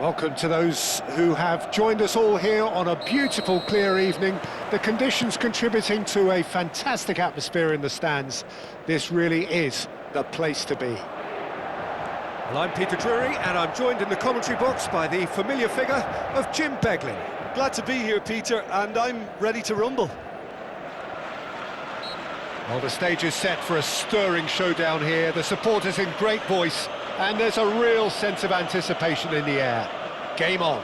Welcome to those who have joined us all here on a beautiful, clear evening. The conditions contributing to a fantastic atmosphere in the stands. This really is the place to be. Well, I'm Peter Drury, and I'm joined in the commentary box by the familiar figure of Jim Beglin. Glad to be here, Peter, and I'm ready to rumble. Well, the stage is set for a stirring showdown here. The supporters in great voice, and there's a real sense of anticipation in the air. Game on.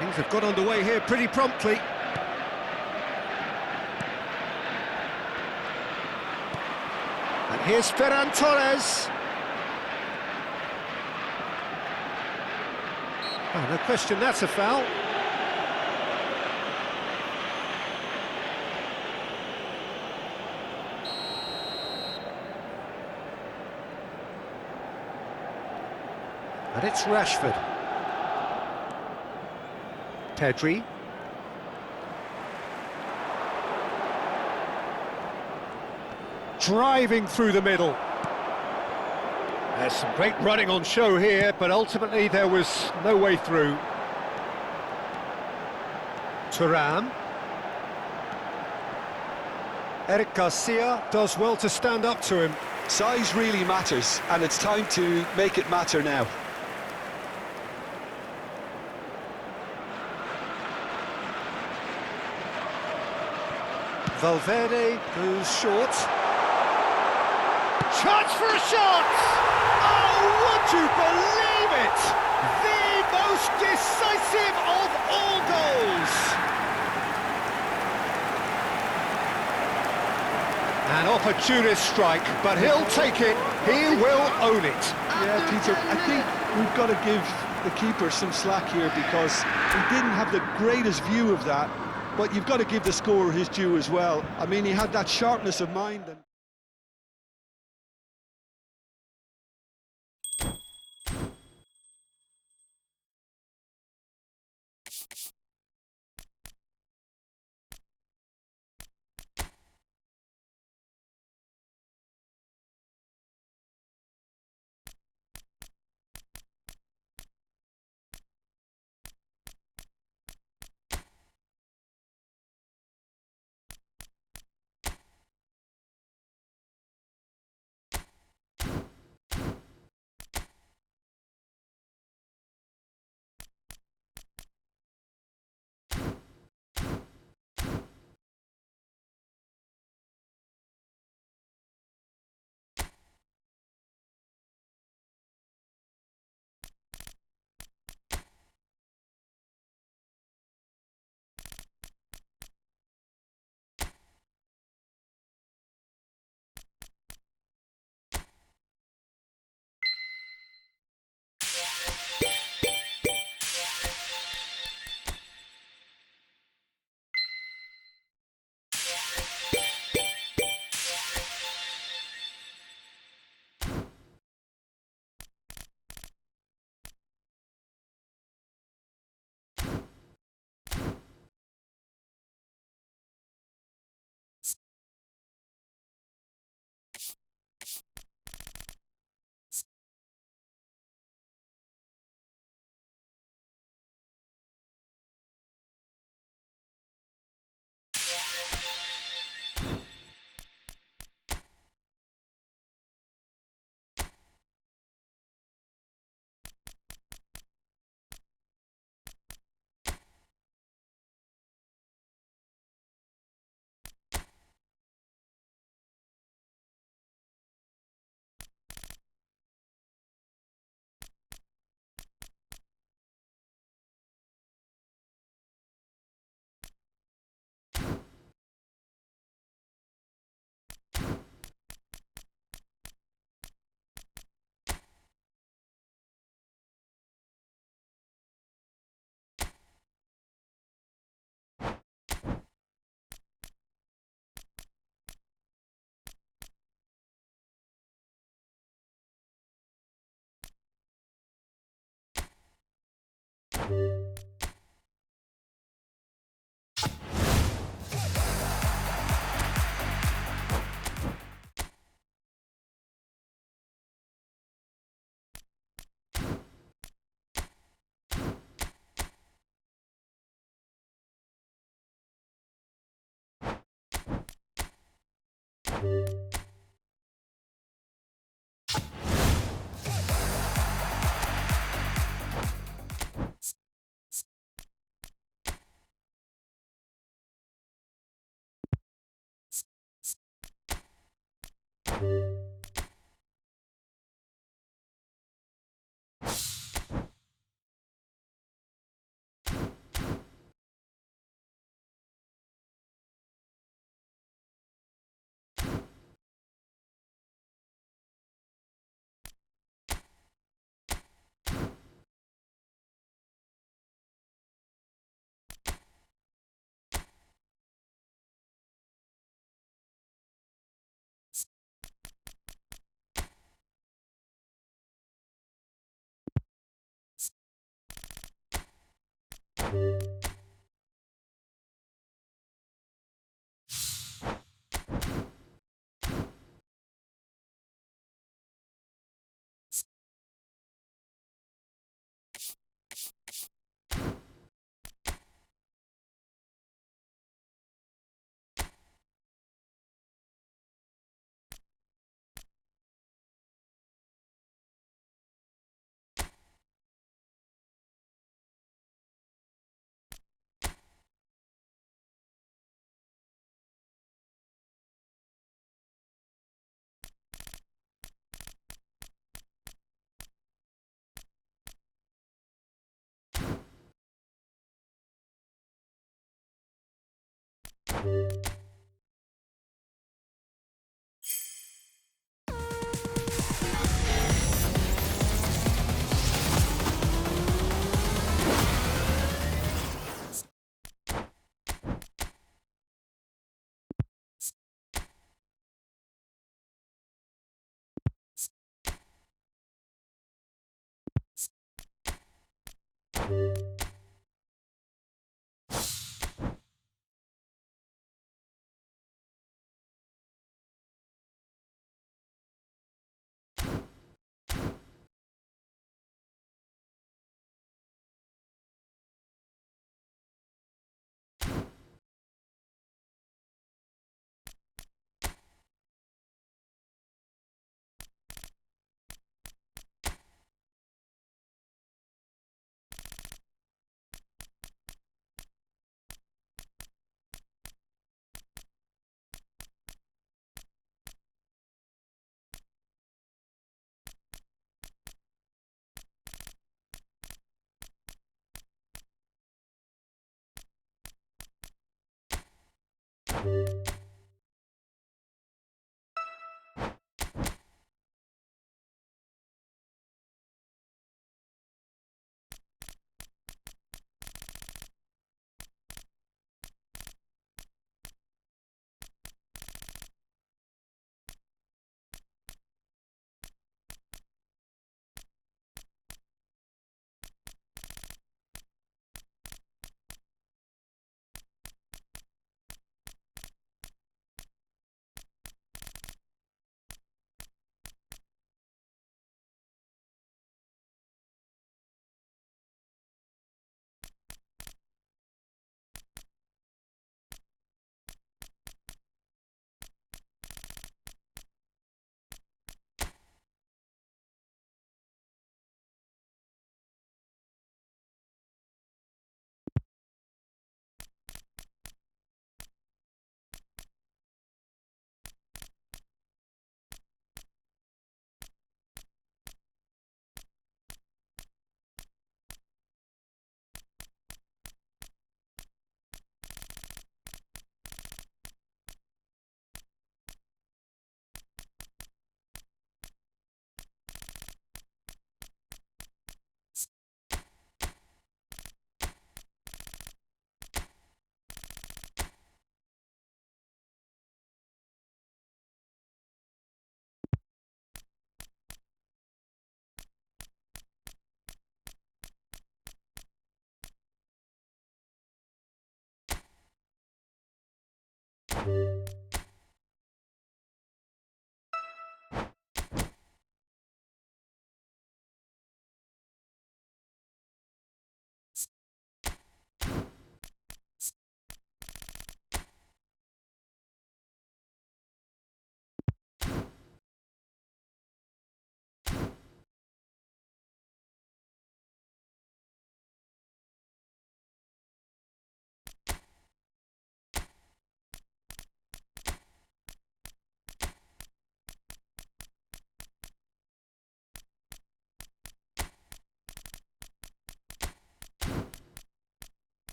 Things have got underway here pretty promptly. And here's Ferran Torres. Oh, no question, that's a foul. And it's Rashford. Pedri. Driving through the middle. There's some great running on show here, but ultimately there was no way through. Thuram. Eric Garcia does well to stand up to him. Size really matters, and it's time to make it matter now. Valverde goes short. Chance for a shot! Oh, would you believe it? The most decisive of all goals. An opportunist strike, but he'll take it. He will own it. Yeah, Peter, I think we've got to give the keeper some slack here because he didn't have the greatest view of that, but you've got to give the scorer his due as well. I mean, he had that sharpness of mind.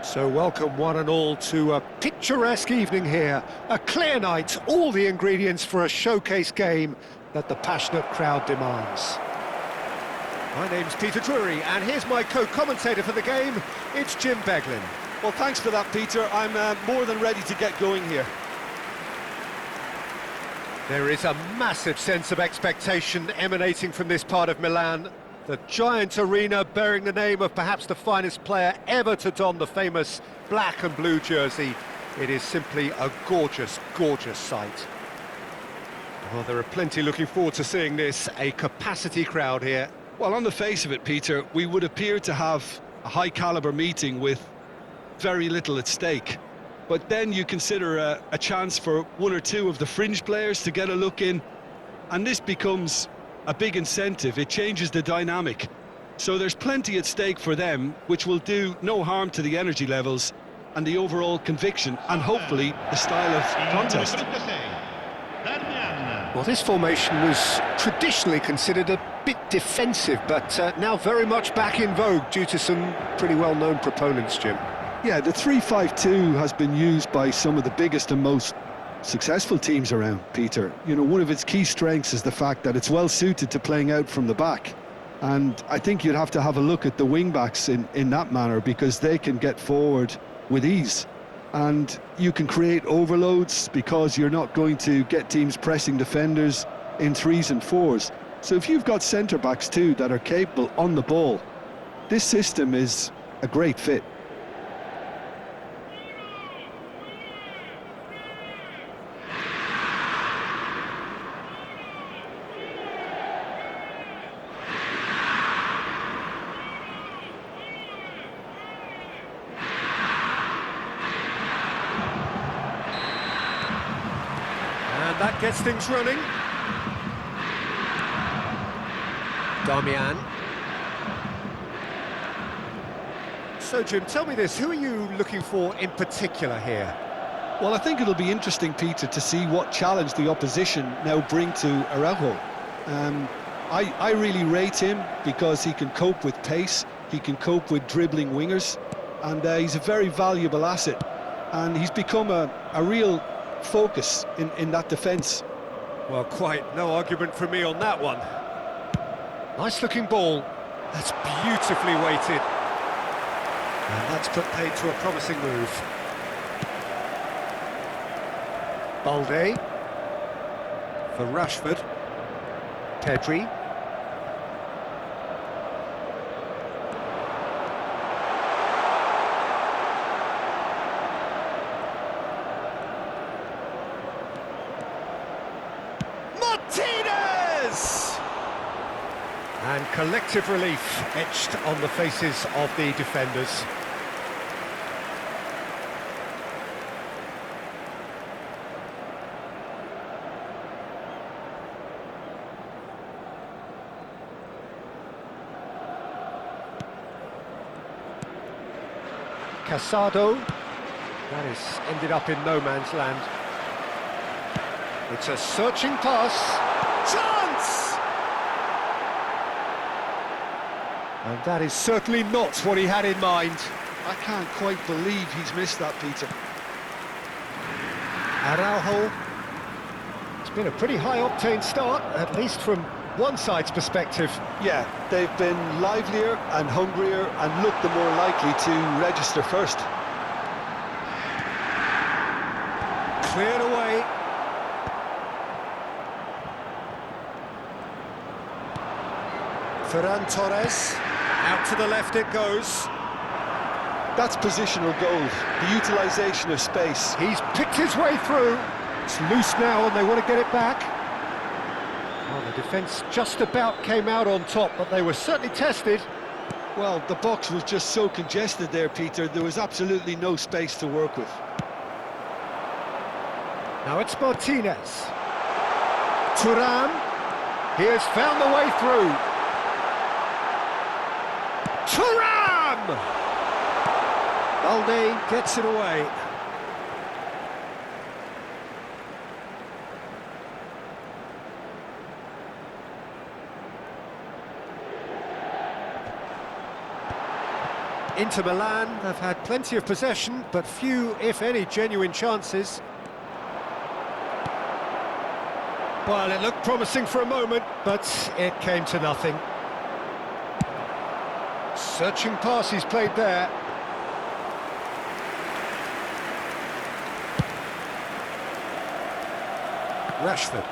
So welcome one and all to a picturesque evening here. A clear night, all the ingredients for a showcase game that the passionate crowd demands. My name's Peter Drury, and here's my co-commentator for the game, it's Jim Beglin. Well, thanks for that, Peter. I'm more than ready to get going here. There is a massive sense of expectation emanating from this part of Milan. The giant arena bearing the name of perhaps the finest player ever to don the famous black and blue jersey. It is simply a gorgeous, gorgeous sight. Well, there are plenty looking forward to seeing this, a capacity crowd here. Well, on the face of it, Peter, we would appear to have a high-caliber meeting with very little at stake. But then you consider a chance for one or two of the fringe players to get a look in, and this becomes a big incentive. It changes the dynamic. So there's plenty at stake for them, which will do no harm to the energy levels and the overall conviction and hopefully the style of contest. Well, this formation was traditionally considered a bit defensive, but now very much back in vogue due to some pretty well-known proponents, Jim. Yeah, the 3-5-2 has been used by some of the biggest and most successful teams around, Peter. You know, one of its key strengths is the fact that it's well suited to playing out from the back. And I think you'd have to have a look at the wing-backs in that manner, because they can get forward with ease. And you can create overloads because you're not going to get teams pressing defenders in 3s and 4s. So if you've got centre-backs too that are capable on the ball, this system is a great fit. That gets things running. Damian. So, Jim, tell me this, who are you looking for in particular here? Well, I think it'll be interesting, Peter, to see what challenge the opposition now bring to Araujo. I really rate him because he can cope with pace, he can cope with dribbling wingers, and he's a very valuable asset. And he's become a real focus in that defence. Well, quite no argument from me on that one. Nice looking ball. That's beautifully weighted. And that's put paid to a promising move. Balde. For Rashford. Pedri. And collective relief etched on the faces of the defenders. Casado. That is ended up in no man's land. It's a searching pass. Chance! And that is certainly not what he had in mind. I can't quite believe he's missed that, Peter. Araujo. It's been a pretty high-octane start, at least from one side's perspective. Yeah, they've been livelier and hungrier and looked the more likely to register first. Cleared away. Ferran Torres. Out to the left it goes. That's positional goal, the utilisation of space. He's picked his way through. It's loose now and they want to get it back. Well, the defence just about came out on top, but they were certainly tested. Well, the box was just so congested there, Peter. There was absolutely no space to work with. Now it's Martinez. Thuram. He has found the way through. Thuram! Balde gets it away. Inter Milan have had plenty of possession, but few, if any, genuine chances. Well, it looked promising for a moment, but it came to nothing. Searching pass he's played there. Rashford.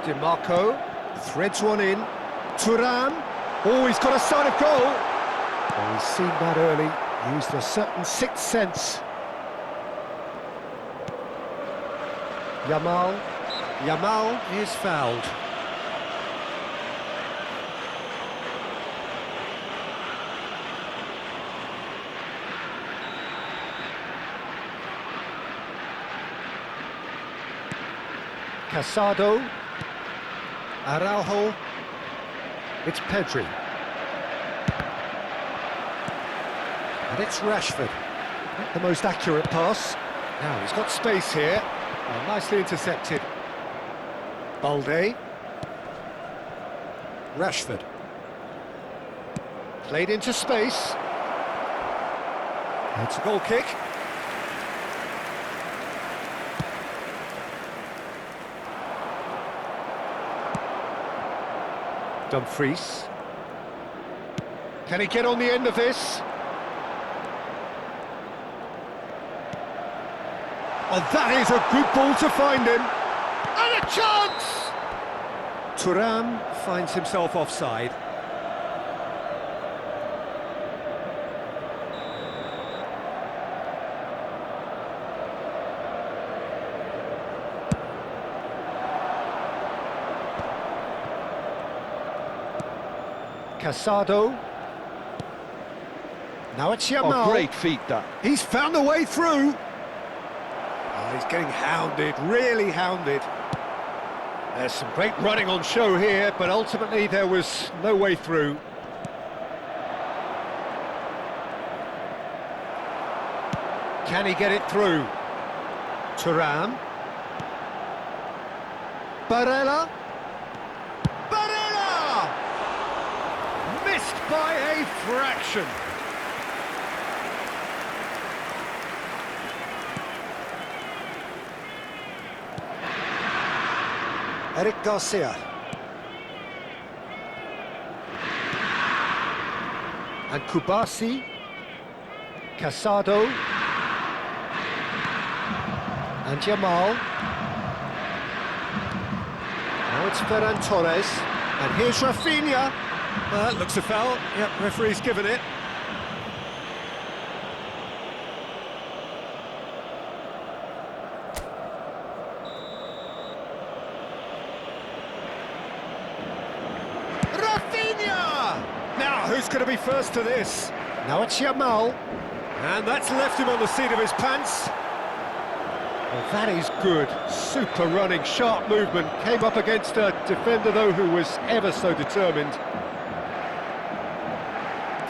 DiMarco threads one in. Thuram. Oh, he's got a sign of goal. Oh, he's seen that early. Used a certain sixth sense. Yamal. Yamal is fouled. Casado. Araujo. It's Pedri. And it's Rashford. Not the most accurate pass. Now he's got space here. Oh, nicely intercepted. Balde. Rashford. Played into space. It's a goal kick. Dumfries. Can he get on the end of this? Oh, that is a good ball to find him. And a chance! Thuram finds himself offside. Casado. Now it's Yamal. Oh, great feat, that. He's found a way through. Oh, he's getting hounded, really hounded. There's some great running on show here, but ultimately there was no way through. Can he get it through? Thuram. Barella. Barella! Missed by a fraction. Eric Garcia. And Kubasi. Casado. And Yamal. Now it's Ferran Torres. And here's Rafinha. That looks a foul. Yep, referee's given it. Now, who's going to be first to this? Now it's Yamal. And that's left him on the seat of his pants. Well, that is good. Super running, sharp movement. Came up against a defender, though, who was ever so determined.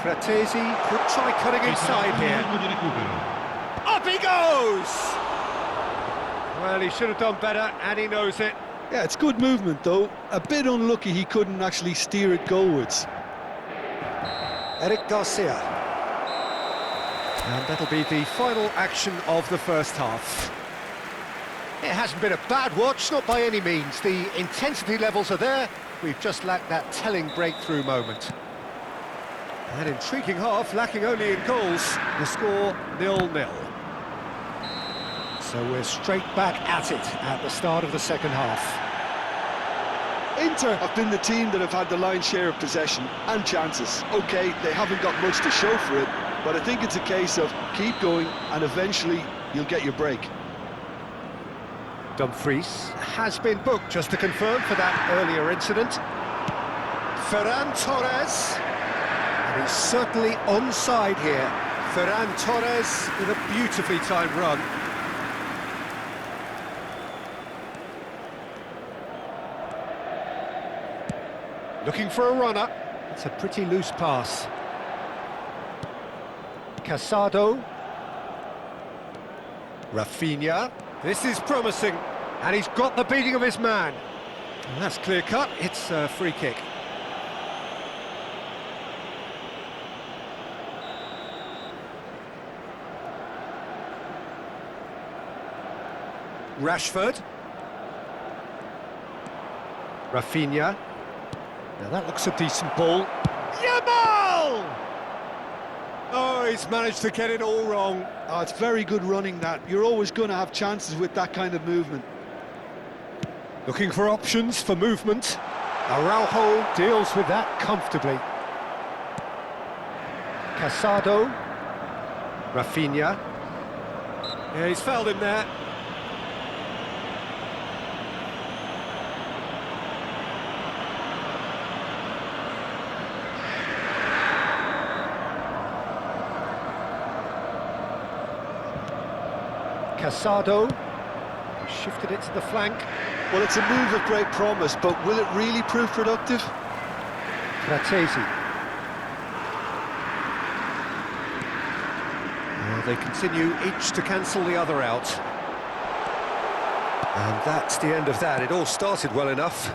Fratesi could try cutting inside here. Up he goes! Well, he should have done better, and he knows it. Yeah, it's good movement, though. A bit unlucky he couldn't actually steer it goalwards. Eric Garcia. And that'll be the final action of the first half. It hasn't been a bad watch, not by any means. The intensity levels are there. We've just lacked that telling breakthrough moment. An intriguing half, lacking only in goals. The score 0-0. So we're straight back at it at the start of the second half. Inter have been the team that have had the lion's share of possession and chances. OK, they haven't got much to show for it, but I think it's a case of keep going and eventually you'll get your break. Dumfries has been booked, just to confirm, for that earlier incident. Ferran Torres. And he's certainly onside here. Ferran Torres with a beautifully timed run. Looking for a runner. It's a pretty loose pass. Casado. Rafinha. This is promising. And he's got the beating of his man. And that's clear cut. It's a free kick. Rashford. Rafinha. Now that looks a decent ball. Yamal! Oh, he's managed to get it all wrong. Oh, it's very good running, that. You're always going to have chances with that kind of movement. Looking for options for movement. Araujo deals with that comfortably. Casado. Rafinha. Yeah, he's fouled him there. Casado. Shifted it to the flank. Well, it's a move of great promise, but will it really prove productive? Fratesi. Well, they continue each to cancel the other out. And that's the end of that. It all started well enough.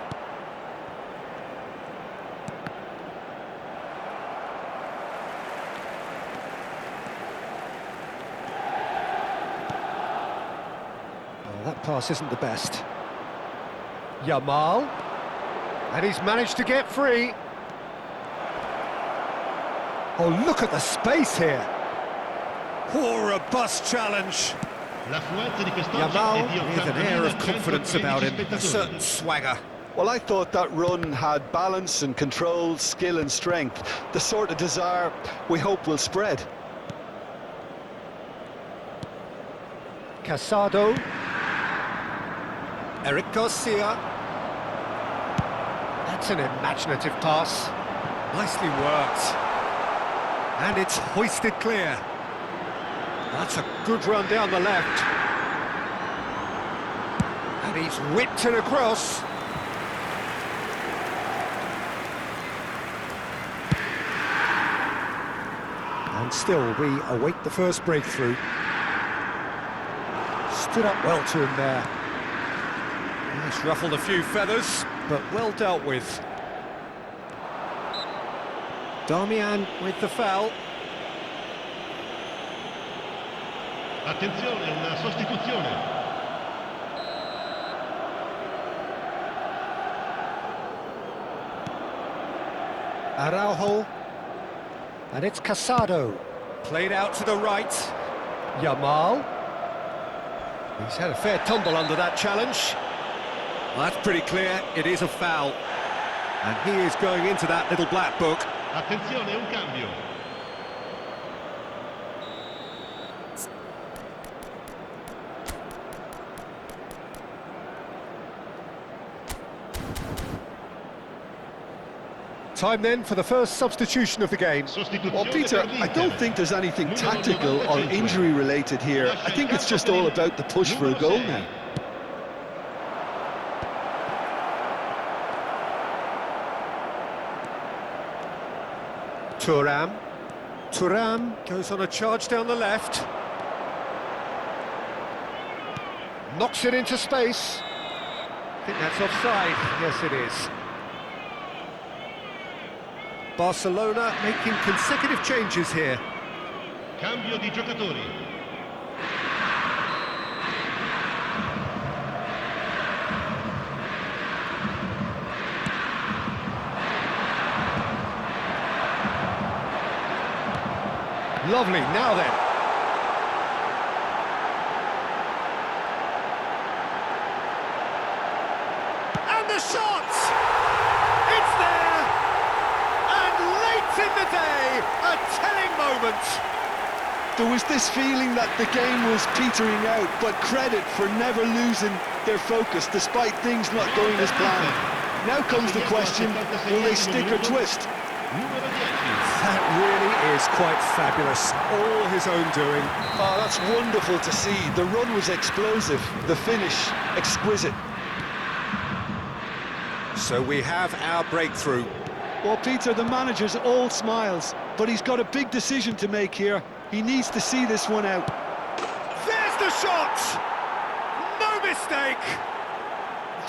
Well, that pass isn't the best. Yamal. And he's managed to get free. Oh, look at the space here. Oh, robust challenge. Yamal with an air of confidence about him, a certain swagger. Well, I thought that run had balance and control, skill and strength, the sort of desire we hope will spread. Casado. Eric Garcia. That's an imaginative pass. Nicely worked. And it's hoisted clear. That's a good run down the left. And he's whipped it across. And still, we await the first breakthrough. Stood up well to him there. He's ruffled a few feathers, but well dealt with. Darmian with the foul. Attenzione, una sostituzione. Araujo. And it's Casado. Played out to the right. Yamal. He's had a fair tumble under that challenge. Well, that's pretty clear. It is a foul. And he is going into that little black book. Attenzione, un cambio. Time then for the first substitution of the game. Well, Peter, I don't think there's anything tactical or injury related here. I think it's just all about the push for a goal now. Thuram goes on a charge down the left. Knocks it into space. I think that's offside. Yes, it is. Barcelona making consecutive changes here. Cambio di giocatori. Lovely, now then. And the shot! It's there! And late in the day, a telling moment. There was this feeling that the game was petering out, but credit for never losing their focus despite things not going as planned. Now comes the question, will they stick or twist? That really is quite fabulous. All his own doing. Oh, that's wonderful to see. The run was explosive, the finish exquisite. So we have our breakthrough. Well, Peter, the manager's all smiles, but he's got a big decision to make here. He needs to see this one out. There's the shot! No mistake!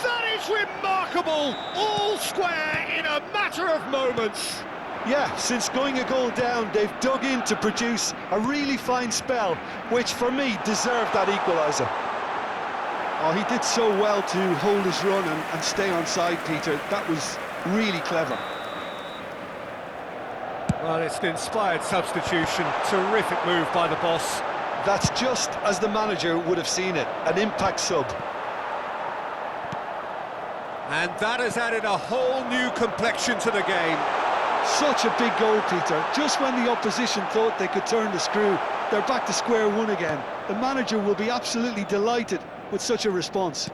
That is remarkable! All square in a matter of moments. Yeah, since going a goal down, they've dug in to produce a really fine spell, which for me deserved that equaliser. Oh, he did so well to hold his run and stay on side, Peter. That was really clever. Well, it's an inspired substitution. Terrific move by the boss. That's just as the manager would have seen it, an impact sub. And that has added a whole new complexion to the game. Such a big goal, Peter. Just when the opposition thought they could turn the screw, they're back to square one again. The manager will be absolutely delighted with such a response.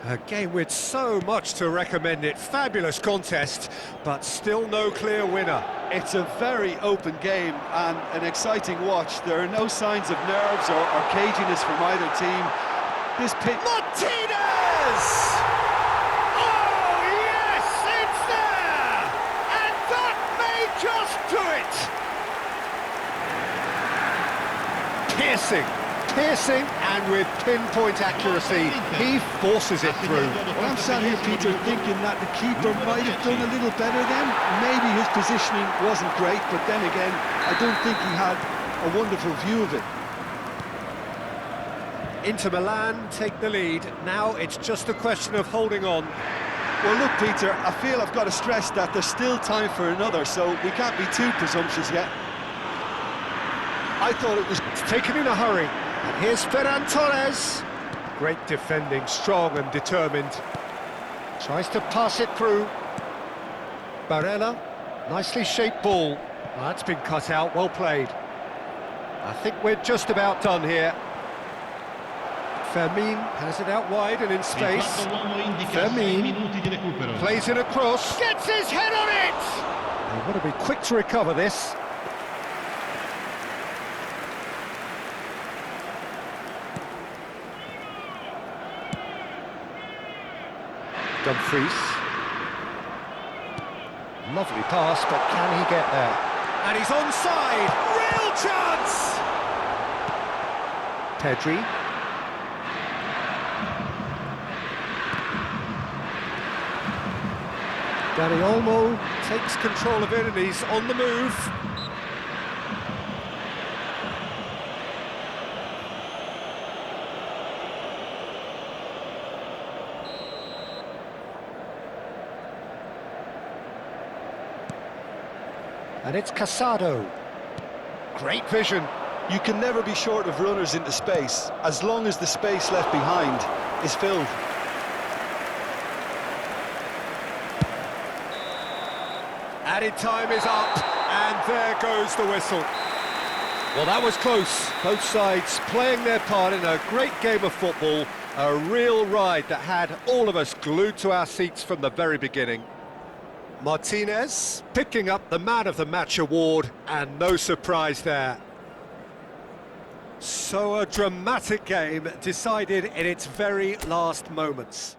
A game with so much to recommend it. Fabulous contest, but still no clear winner. It's a very open game and an exciting watch. There are no signs of nerves or caginess from either team. This pitch... Martinez! Oh, yes, it's there! And that may just do it! Piercing, and with pinpoint accuracy, he forces it through. Well, I'm sat here, Peter, thinking that the keeper might have done a little better then. Maybe his positioning wasn't great, but then again, I don't think he had a wonderful view of it. Inter Milan take the lead. Now it's just a question of holding on. Well, look, Peter, I feel I've got to stress that there's still time for another, so we can't be too presumptuous yet. I thought it was... It's taken in a hurry. And here's Ferran Torres. Great defending, strong and determined. Tries to pass it through. Barella, nicely shaped ball. Well, that's been cut out, well played. I think we're just about done here. Fermin has it out wide and in space. Fermin plays it across. Gets his head on it! They want to be quick to recover this. Dumfries. Lovely pass, but can he get there? And he's onside! Real chance! Pedri. Dani Olmo takes control of it and he's on the move. And it's Casado. Great vision. You can never be short of runners into space, as long as the space left behind is filled. Added time is up, and there goes the whistle. Well, that was close. Both sides playing their part in a great game of football, a real ride that had all of us glued to our seats from the very beginning. Martinez picking up the Man of the Match award, and no surprise there. So a dramatic game decided in its very last moments.